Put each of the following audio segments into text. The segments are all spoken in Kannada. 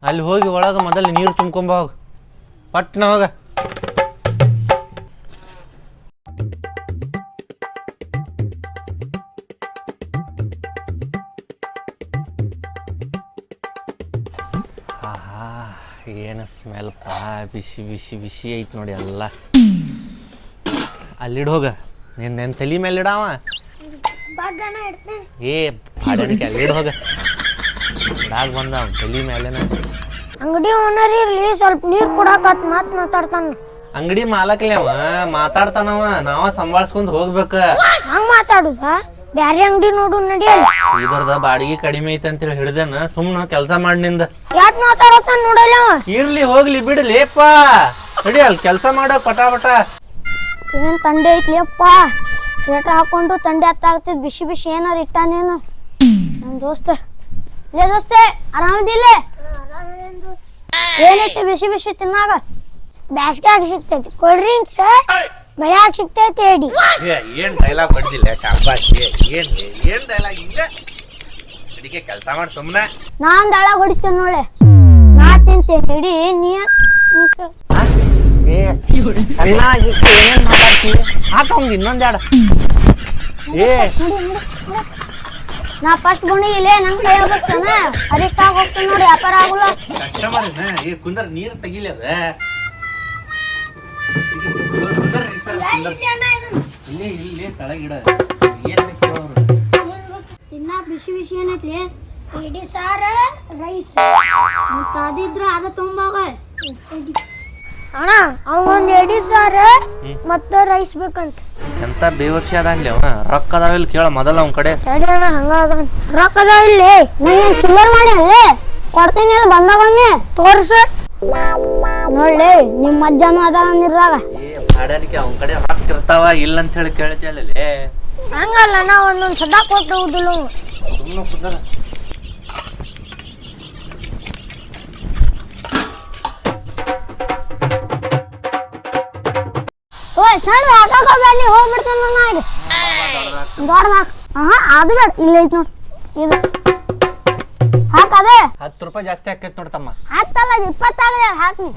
ಅಲ್ಲಿ ಹೋಗಿ ಒಳಗೆ ಮೊದಲು ನೀರು ತುಂಬ್ಕೊಂಬ ಹೋಗ ಪಟ್ನ ಹೋಗ. ಆಹಾ ಏನು ಸ್ಮೆಲ್ಪ, ಬಿಸಿ ಬಿಸಿ ಬಿಸಿ ಐತಿ ನೋಡಿ ಎಲ್ಲ. ಅಲ್ಲಿಡ್ ಹೋಗ, ನಿನ್ನ ತಲೆ ಮೇಲೆ ಇಡಾವ. ಏ ಬಾಡನಿಕೆ ಅಲ್ಲಿಡ್ ಹೋಗ, ಇಡಾಗ ಬಂದ ತಲೆ ಮೇಲೆನ. ಅಂಗಡಿ ಓನರ್ ಇರ್ಲಿ, ಸ್ವಲ್ಪ ನೀರು ಕೊಡಾಕತ್ ಮಾತಾಡ್ತಾನ. ಅಂಗಡಿ ಮಾಲಕ್ಲೆ ಅವ ಮಾತಾಡ್ತಾನವ, ನಾವ ಸಂಭಾಳ್ಸ್ಕೊಂಡ್ ಹೋಗ್ಬೇಕ. ಹಂಗ ಮಾತಾಡುದ? ಬ್ಯಾರೆ ಅಂಗಡಿ ನೋಡು ನಡಿ. ಇದರದ ಬಾಡಿಗೆ ಕಡಿಮೆ ಐತೆ ಅಂತೇಳಿ ಹಿಡ್ದೇನ, ಸುಮ್ನ ಕೆಲಸ ಮಾಡಿ ನಿಂದ. ಯಾಕೆ ಮಾತಾಡತಾನ ನೋಡಲ್ಲ. ಇರ್ಲಿ ಹೋಗ್ಲಿ ಬಿಡ್ಲಿಪ್ಪ, ನಡಿ ಅಲ್ಲಿ ಕೆಲಸ ಮಾಡ ಪಟ ಪಟ. ಏನ್ ತಂಡೆ ಐತ್ಲಿಯಪ್ಪ, ಸ್ವೆಟರ್ ಹಾಕೊಂಡು ತಂಡೆ ಹತ್ತಾಗ್ತದ. ಬಿಸಿ ಬಿಸಿ ಏನಾರು ಇಟ್ಟಾನೇನು ನಮ್ ದೋಸ್ತ? ಲೇ ದೋಸ್ತೆ, ಆರಾಮದಿಲ್ಲ? ಏನೈತಿ ಬಿಸಿ ಬಿಸಿ ತಿನ್ನಾಗ? ಬ್ಯಾಸ್ಗ್ಯಾಗ ಸಿಗ್ತೈತಿ ಕೋಲ್ಡ್ ಡ್ರಿಂಕ್ಸ್, ಬೆಳ್ಯಾಗ ಸಿಗ್ತೈತಿ ಹೇಳಿ. ಏನ್ ಡೈಲಾಗ್ ಬಡ್ದಿಲ್ಲ ಶಾಬಾಷ್. ಏನ್ ಡೈಲಾಗ್ ಹಿಂಗ? ಅದಕ್ಕೆ ಕೆಲಸ ಮಾಡಿ ಸುಮ್ಮನೆ. ನಾನ್ ದಾಳಾಗ ಹೊಡಿತೇನೆ ನೋಳೆ, ನಾ ತಿಂತೇನೆ ಹಿಡಿ. ನೀ ಏನೇನ್ ಮಾತಾಡ್ತೀವಿ? ಹಾಕಂಗ ಇನ್ನೊಂದ್ಯಾಡ. ನಾ ಫಸ್ಟ್ ಗುಣಿಗಿಲ್ಲ, ನಂಗೆ ಕೈ ಹೋಗ್ತಾನ. ಅರಿಷ್ಟ ಆಗಿ ಹೋಗ್ತಾನೆ ನೋಡಿ, ವ್ಯಾಪಾರ ಆಗಲ್ಲ. ಕಸ್ಟಮರ್ ಕುಂದರ್ ನೀರು ತೆಗಿಲಿ ಅದ. ಇಲ್ಲಿ ಇಲ್ಲಿ ತಳಗಿಡ. ಏನ್ ತಿನ್ನ ಬಿಸಿ ಬಿಸಿ ಏನೈತ್ಲಿ? ಇಡಿ ಸಾರ ರೈಸ್ ಮತ್ತ ಅದಿದ್ರ ಅದ ತುಂಬಾಗ ಅಣ್ಣ. ಅವಂಗೊಂದು ಎಡಿ ಸಾರ ಮತ್ತ ರೈಸ್ ಬೇಕಂತ. ಎಂತ ಬೇವರ್ಷಿ ಅದಾನ್ಲಿ ಅವ. ರೊಕ್ಕ ಅದಾವಿಲ್ಲ ಕೇಳ ಮೊದಲ ಅವನ ಕಡೆ. ಸರಿ ಅಣ್ಣ, ಹಂಗ ರೊಕ್ಕ ಅದಾವಿಲ್ಲ, ನಾನು ಚಿಲ್ಲರ್ ಮಾಡಿ ಅಲ್ಲೇ ಕೊಡ್ತೀನಿ. ಬಂದಾಗೊಮ್ಮೆ ತೋರ್ಸ ನೋಡ್ಲಿ, ನಿಮ್ಮ ಅಜ್ಜನೂ ಅದ ನಿರ್ರಾಗ. ಬಾಡನಿಕೆ ಅವನ ಕಡೆ ರೊಕ್ಕ ಇರ್ತಾವ, ಇಲ್ಲ ಅಂತ ಹೇಳಿ ಕೇಳ್ತಿಯಲ್ಲೇ. ಹಂಗಲ್ಲ, ನಾ ಒಂದೊಂದು ಸದಾ ಕೊಟ್ಟು ಹೋಗುದಿಲ್ಲ. ಸುಮ್ಮನೆ ಕುಂದರ. ಓಯ್ ಸಣ್ಣ ಹಾಕಾಕ ಬೇಡಿ, ಹೋಗ್ಬಿಡ್ತೇನೆ ನಾನು. ದೊಡ್ಡದಾಕ ಅದು ಬೇಡ, ಇಲ್ಲ ಐತಿ ನೋಡಿ ಇದು ಹಾಕದೆ. 10 ರೂಪಾಯಿ ಜಾಸ್ತಿ ಆಕೈತಿ ನೋಡ್ತಮ್ಮ. ಹಾಕ್ತಲ್ಲ, 20 ಆಗಲಿ ಹಾಕ್ನಿ.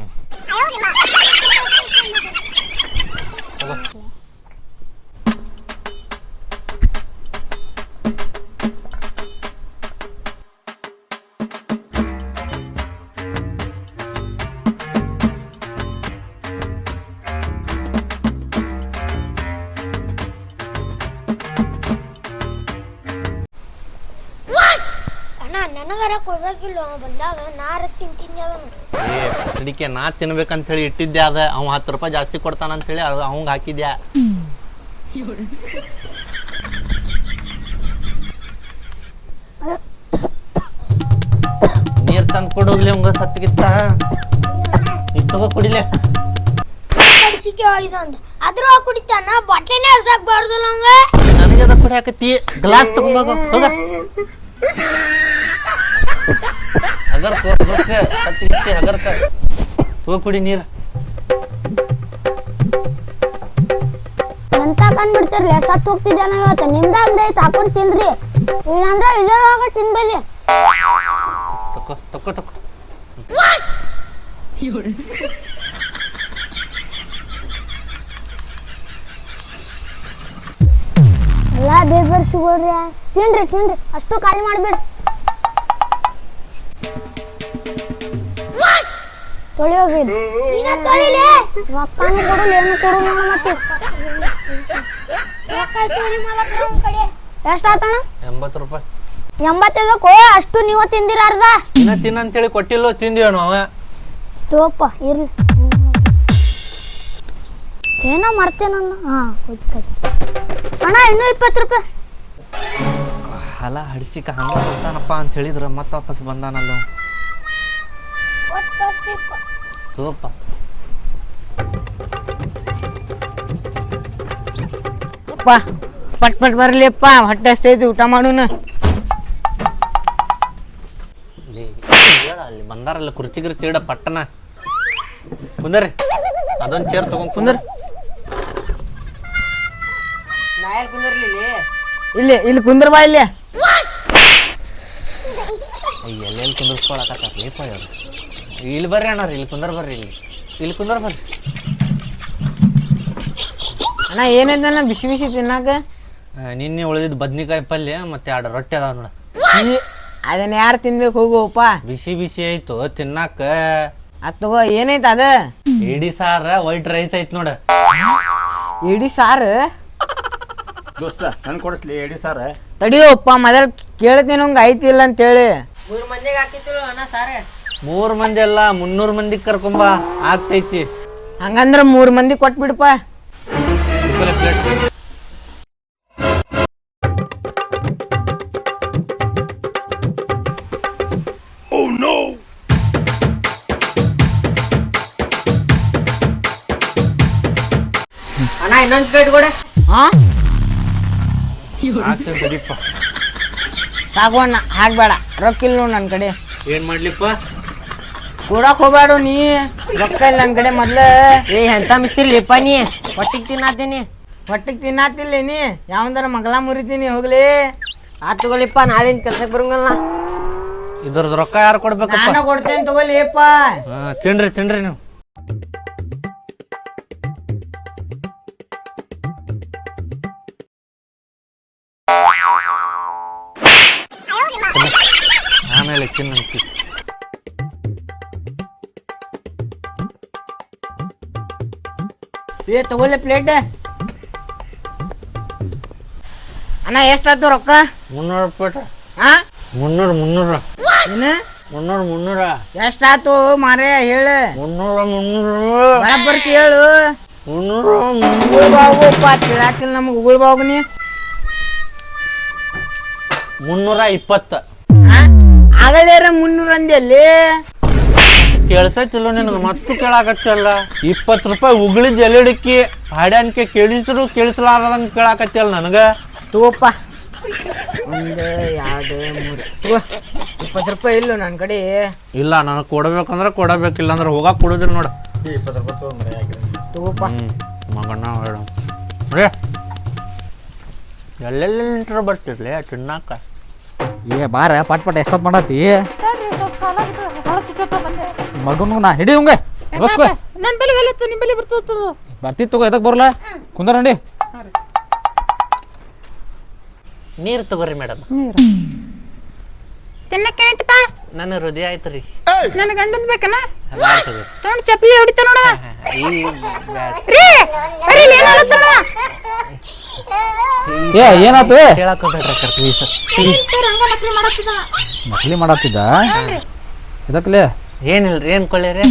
ನನಗರ ಕೊಡ್ಬೇಕಿಲ್ಲ, ಬಂದಾಗ ನಾರ ತಿಂತೀನಿ. ಕಸಡಿಕೆ ನಾ ತಿನ್ಬೇಕಂತ ಹೇಳಿ ಇಟ್ಟಿದ್ದೆ ಅದ. ಅವ 10 ರೂಪಾಯಿ ಜಾಸ್ತಿ ಕೊಡ್ತಾನಂತ ಹೇಳಿ ಅವಂಗ ಹಾಕಿದ್ಯಾ. ನೀರ್ ತಂದ್ ಕೊಡೋಗ್ಲಿ ಅವಂಗ ಸತ್ತಿಗಿತ್ತ. ತಗೋ ಕುಡಿಲೆ. ಅದ್ರ ಕುಡಿತಾನ, ಬಾಟ್ಲಿನೇ ಸಾಕ್ಬಾರ್ದು ನಂಗ. ನನಗೆ ಅದ ಕುಡಿ ಹಾಕತ್ತಿ. ಗ್ಲಾಸ್ ತಗೊಂಡೋಗ ಹೋಗ. ಹಗರ್ಕ ಸತ್ತಿಗಿತ್ತಿ ಹಗರ್ಕ. ತಗೋ ಕುಡಿ ನೀರು. ಅಂತ ಕಂಡ್ಬಿಡ್ತಿರ್ಲಿ, ಸತ್ತು ಹೋಗ್ತಿದ್ದಾನ ಇವತ್ತು. ನಿಮ್ದ ಅಂಗಡಿ ಐತೆ, ಹಾಕೊಂಡು ತಿನ್ರಿ. ಇಲ್ಲಾಂದ್ರೆ ಇದ್ರಾಗ ತಿನ್ಬೇಡಿ. ತಕೋ ತಕೋ ತಕೋ. ಎಲ್ಲ ಬೇಬರ್ ಸಿಗೋಡ್ರಿ. ತಿನ್ರಿ ತಿನ್ರಿ, ಅಷ್ಟು ಖಾಲಿ ಮಾಡ್ಬೇಡಿ. ತೊಳಿಯೋಗಿ ರೊಕ್ಕನು ಕೊಡಲ್ಲ, ಏನು ಕೊಡು ಮತ್ತೆ. ಎಷ್ಟಾತಣ? 80 ರೂಪಾಯಿ. 85 ಅಷ್ಟು ನೀವು ತಿಂದಿರ ಅರ್ಧ. ಇನ್ನ ತಿನ್ನಂತೇಳಿ ಕೊಟ್ಟಿಲ್ಲೋ, ತಿಂದಿವೇನು ಅವ. ತೋಪ ಇರ್ಲಿ, ಏನೋ ಮಾಡ್ತೇನಣ್ಣ. ಅಣ್ಣ ಇನ್ನೂ 20 ರೂಪಾಯಿ. ಅಲ್ಲ ಹಡಿಸಿಕ ಹಂಗ ಬರ್ತಾನಪ್ಪ ಅಂತ ಹೇಳಿದ್ರ ಮತ್ತೆ ವಾಪಸ್ ಬಂದಾನಲ್ಲ. ತೋಪ ಪಟ್ ಪಟ್ ಬರ್ಲಿಪ್ಪ, ಹೊಟ್ಟೆ ಹಸ್ತೈತಿ, ಊಟ ಮಾಡೋಣ. ಅಲ್ಲಿ ಬಂದಾರಲ್ಲ ಕುರ್ಚಿ ಗಿರ್ಚಿ ಇಡ ಪಟ್ಟನ. ಕುಂದರಿ, ಅದೊಂದು ಚೇರ್ ತಗೊಂಡ್ ಕುಂದರಿ. ಇಲ್ಲಿ ಇಲ್ಲಿ ಕುಂದ್ರ ಬಾ. ಇಲ್ಲಿ ಎಲ್ಲೆಲ್ಲಿ ಕುಂದರ್ಸ್ಕೊಳಕತ್ತಾರಲಿಪ್ಪ ಇವ್ರು. ಇಲ್ಲಿ ಬರ್ರಿ ಅಣ್ಣ ಇಲ್ಲಿ ಕುಂದರ್ ಬರ್ರಿ ಇಲ್ಲಿ ಕುಂದರ್ ಬರ್ರಿ. ಅಣ್ಣ ಏನೈತಣ್ಣ ಬಿಸಿ ಬಿಸಿ ತಿನ್ನಾಕ? ನಿನ್ನೆ ಉಳಿದಿದ್ದು ಬದ್ನಿಕಾಯಿ ಪಲ್ಯ ಮತ್ತೆ 2 ರೊಟ್ಟಿ ಅದಾವ ನೋಡ. ಅದನ್ನ ಯಾರು ತಿನ್ಬೇಕು ಹೋಗುವಪ್ಪ? ಬಿಸಿ ಬಿಸಿ ಆಯ್ತು ತಿನ್ನಾಕ. ಅದ್ ತಗೋ ಏನೈತ ಅದ? ಏಡಿ ಸಾರ ವೈಟ್ ರೈಸ್ ಐತ್ ನೋಡ. ಇಡೀ ಸಾರು ದೋಸ್ತ ನನ್ ಕೊಡಿಸ್ಲಿ ಎಡಿ ಸಾರ. ತಡಿಯೋಪ್ಪ ಮೊದಲ್ ಕೇಳ್ತೀನಿ ಹಂಗ ಐತಿಲ್ಲ ಅಂತೇಳಿ. 3 ಮಂದಿ ಅಲ್ಲ 300 ಮಂದಿ ಕರ್ಕೊಂಬ ಆಗ್ತೈತಿ. ಹಂಗಂದ್ರ 3 ಮಂದಿ ಕೊಟ್ಬಿಡಪ್ಪ. ಪ್ಲೇಟ್ ಅಣ್ಣ ಇನ್ನೊಂದು ಪ್ಲೇಟ್ ಕೊಡ. ಹಾ ಆಗ್ತೈತಿ ತಡಿಪ್ಪ. ಸಾಕು ಅಣ್ಣ ಹಾಕ್ಬೇಡ, ರೊಕ್ಕ ಇಲ್ಲ ನೋಡು ನನ್ನ ಕಡೆ. ಏನ್ ಮಾಡ್ಲಿಪ್ಪ? ಕೊಡಕ್ ಹೋಗ್ಬೇಡು ನೀ, ರೊಕ್ಕ ಇಲ್ಲ ನನ್ನ ಕಡೆ ಮೊದ್ಲ. ಎಂತ ಮಿಸ್ತಿರ್ಲಿಪ್ಪ ನೀ, ಹೊಟ್ಟಿಗೆ ತಿನ್ನಾತೀನಿ. ಹೊಟ್ಟಿಗೆ ತಿನ್ನಾತಿಲ್ಲ ನೀ, ಯಾವಂದಾರ ಮಗಳ ಮುರಿತೀನಿ ಹೋಗ್ಲಿ. ಆತ್ ತಗೊಳ್ಳಿಪ್ಪ, ನಾಳಿನ ಕೆಲ್ಸಕ್ಕೆ ಬರಂಗಲ್ಲ. ಇದ್ರದ್ದು ರೊಕ್ಕ ಯಾರು ಕೊಡ್ಬೇಕಪ್ಪ? ನಾನು ಕೊಡ್ತೇನೆ ತಗೊಳ್ಳಿಪ್ಪ. ತಿನ್ರಿ ತಿನ್ರಿ ನೀವು. ಆಮೇಲೆ ತಿನ್ನಂತಿ. ತಗೊಳ್ಳಿ ಪ್ಲೇಟ್. ಅಣ್ಣ ಎಷ್ಟಾಯ್ತು ರೊಕ್ಕ? 300 ರೂಪಾಯಿ. ಹಾ 300 ಏನು 300 ಎಷ್ಟಾಯ್ತು ಮಾರೇ ಹೇಳು. 300 ಬರಬ್ಬರ್ತಿ ಹೇಳು. 300 ಉಗುಳ್ ಬಾವುಗಪ್ಪ ತಿಳಾಕಿಲ್ಲ ನಮ್ಗೆ ಉಗುಳ್ ಬಾವುಗನಿ. 320. ಆಗಲೇರ 300 ಅಂದಲ್ಲಿ ಕೇಳ್ಸೈತಿಲ್ಲ ನಿನಗೆ ಮತ್ತು ಕೇಳಾಕತ್ತಲ್ಲ. 20 ರೂಪಾಯಿ ಉಗುಳಿದ್ ಎಲ್ಲಿಡಕ್ಕಿ ಹಾಡ್ಯಾನ್ಕೆ ಕೇಳಿದ್ರು ಕೇಳಿಸ್ಲಾರದಂಗೆ ಕೇಳಾಕತ್ತಿಯಲ್ಲ ನನಗೆ. ತಗೋಪ್ಪ, 1 2 3 ತಗೋ. 20 ರೂಪಾಯಿ ಇಲ್ಲ ನನ್ನ ಕಡೆ. ಇಲ್ಲ ನನಗೆ ಕೊಡಬೇಕಂದ್ರೆ ಕೊಡಬೇಕಿಲ್ಲ ಅಂದ್ರೆ ಹೋಗಾಕ ಕೊಡೋದಿಲ್ಲ ನೋಡು. 20 ರೂಪಾಯಿ ತೊಗೊಂಡ್ರೆ ಯಾಕೆ ತಗೋಪ್ಪ. ಮಗಣ್ಣ ಹೇಳು ನೋಡಿ ಎಲ್ಲೆಲ್ಲಿ ನಿಂಟ್ರ ಬರ್ತಿರ್ಲಿ ತಿನ್ನಾಕ. ಏ ಬಾರ ಪಟ್ ಪಟ್ ಎಷ್ಟೊತ್ತು ಮಾಡತ್ತಿ ಮಗನು ನಾ ಹಿಡಿ ಹಂಗೆ ನನ್ನ ಬೆಲೆ ಬೆಲೆ ನಿಮ್ಮ ಬೆಲೆ ಬರ್ತದ ಬರ್ತಿತ್ತು ಎದಕ್ ಬರಲ್ಲ ಕುಂದರಂಡಿ ನೀರು ತಗೋರಿ ಮೇಡಮ್. ತಿನ್ನಕ್ಕೆ ಏನೈತಪ್ಪ? ನನ್ನ ಹೃದಯ ಆಯ್ತು ರೀ. ನನ್ನ ಗಂಡಂದ್ ಬೇಕನ ತಗೋರಿ. ತೊಗೊಂಡು ಚಪ್ಪಲಿ ಹೊಡಿತ ನೋಡ. ಏ ಏನಾತು ಕೇಳಾಕೋಬೇಡ್ರಿ ಪ್ಲೀಸ್. ನಕಲಿ ಮಾಡತ್ತಿದ್ದ ಇದಕ್ಲೆ ಏನಿಲ್ರಿ ಏನ್ ಕೊಳ್ಳಿರಿ?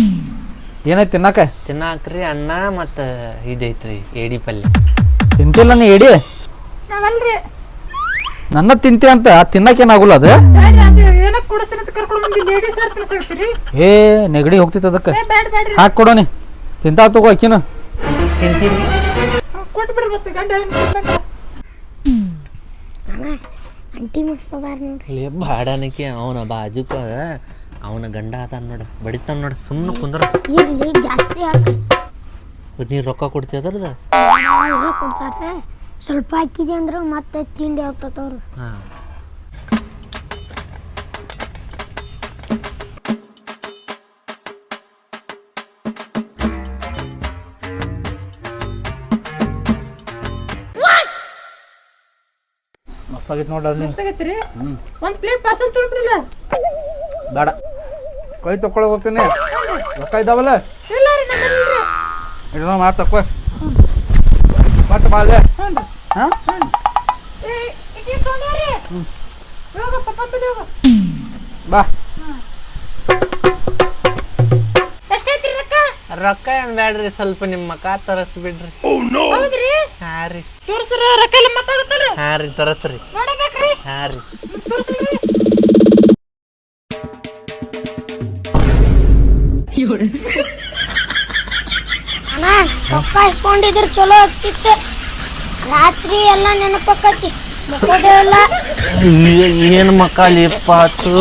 ಏನೈತಿ ತಿನ್ನಾಕ? ತಿನ್ನಾಕ್ರಿ ಅನ್ನ ಮತ್ತು ಇದೈತ್ರಿ ಏಡಿ ಪಲ್ಯ. ತಿಂತಿಲ್ಲ ನೀ ಎಡಿ ನಾವಲ್ರಿ ನನ್ನ ತಿಂತಿ ಅಂತ ತಿನ್ನಕೇನಾಗುಲ್ಲ ಅದು. ಏನಕ್ಕೆ ಕೊಡಿಸ್ತೀನಿ ಅಂತ ಕರ್ಕೊಂಡು ಬಂದಿ ಲೇಡಿ ಸರ್ ತಿನ್ನಿಸ್ತೀರಿ? ಏ ನೆಗಡಿ ಹೋಗ್ತಿತ್ತು ಅದಕ್ಕೆ ಬ್ಯಾಡ ಬ್ಯಾಡ್ರಿ ಹಾಕಿ ಕೊಡೋನಿ ತಿಂತಾ ತಗೋ ಅಕ್ಕಿನ ತಿಂತೀನಿ. ಕೊಟ್ಬಿಡ್ರಿ ಮತ್ತೆ ಗಂಡ ಅಂಟಿ ಮಸ್ತ್ ಅದಾರ ನೋಡ್ರಿ. ಬಾಡಾನಕಿ ಅವನ ಬಾಜುಕ ಅವನ ಗಂಡ ಅದಾನ ನೋಡ ಬಡಿತಾನ ನೋಡ. ಸುಮ್ಮನೆ ಕುಂದ್ರ. ಇರ್ಲಿ ಜಾಸ್ತಿ ಹಾಕಿ ನೀ ರೊಕ್ಕ ಕೊಡ್ತೀಯ ಅದ್ರದ? ಕೊಡ್ತಾರೆ. ಸ್ವಲ್ಪ ಹಾಕಿದೆ ಅಂದ್ರೆ ಮತ್ತೆ ತಿಂಡಿ ಆಗ್ತವ್ರು. ಹಾಂ ಮಸ್ತಾಗಿತ್ತು ನೋಡ್ರಿ. ಆಗೈತ್ರಿ ಒಂದು ಪ್ಲೇಟ್ ಪಾರ್ಸಲ್ ತೊಗೊಂಡ್ಬಿಡಲ್ಲ? ಬೇಡ ಕೈ ತಕೊಳಕ್ ಹೋಗ್ತೀನಿ ರೊಕ್ಕ ಇದ್ದಾವಲ್ಲ ಇಲ್ಲ ರೀ ನಮ್ಮಲ್ಲಿ ಇಡೋ ಮಾತು ತಕೋ ಮತ್ತೆ ಬಾಳೆ ಹಾಂ ಇದು ತೊಗೊಂಡ್ರಿ ಹೋಗ ಪಪ್ಪ ಬಿಡಿ ಹೋಗ. ಬಾ ಎಷ್ಟೈತ್ರಿ ರೊಕ್ಕ? ರೊಕ್ಕ ಏನ್ ಬ್ಯಾಡ್ರಿ, ಸ್ವಲ್ಪ ನಿಮ್ಮ ಮಕ ತರಸ್ಬಿಡ್ರಿ. ಹೌದ್ರಿ? ಹಾಂ ರೀ ತೋರ್ಸ್ರ ರೊಕ್ಕ ಎಲ್ಲ ಮತ್ತಾಗುತ್ತಲ್ರಿ? ಹಾಂ ರೀ ತರಸ್ರಿ. ನೋಡಬೇಕ್ರಿ? ಹಾಂ ರೀ ತೋರ್ಸ್ರಿ. ಅಣ್ಣ ರೊಕ್ಕ ಇಸ್ಕೊಂಡಿದ್ರೆ ಚಲೋ ಆಗ್ತಿತ್ತು. ರಾತ್ರಿ ಎಲ್ಲ ನೆನಪಕ್ಕತಿ ಮಕ್ಕೋದೇ ಇಲ್ಲ. ಏನು ಮಕ್ಕಳಿಪ್ಪಾತು